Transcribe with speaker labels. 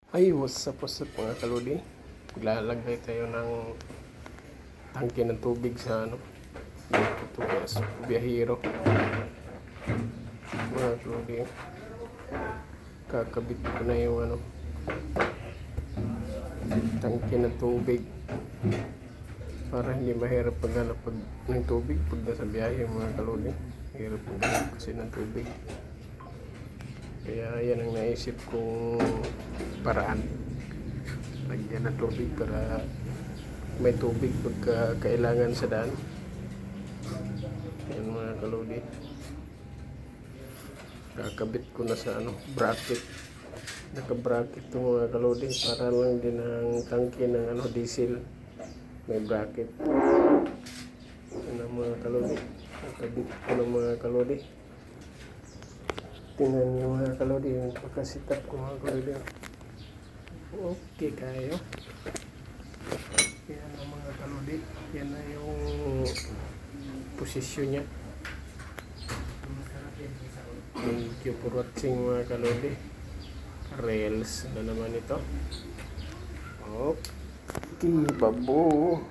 Speaker 1: Ay, what's up mga kalodi? Maglalagay tayo ng tangke ng tubig sa dito sa biyahero. Mga kalodi, kakabit ko na yung tangke ng tubig para hindi mahirap paghanap ng tubig pag nasa biyahe mga kalodi. Hirap paghanap kasi ng tubig. Kaya yan ang naisip kong paraan. Lagyan ng tubig para may tubig pagka kailangan sa daan. Yan mga kalodi. Kakabit ko na sa bracket. Naka-bracket to mga kalodi para lang din ang tangke ng diesel. May bracket. Yan ang mga kalodi. Nakabit ko ng mga kalodi. Tingnan niyo mga kalodi yung pagkasitap ko mga kalodi. Okay kayo. Yan ang mga kalodi. Yan na yung posisyon niya. Thank you for watching mga kalodi. Rails na naman ito. Okay, babo.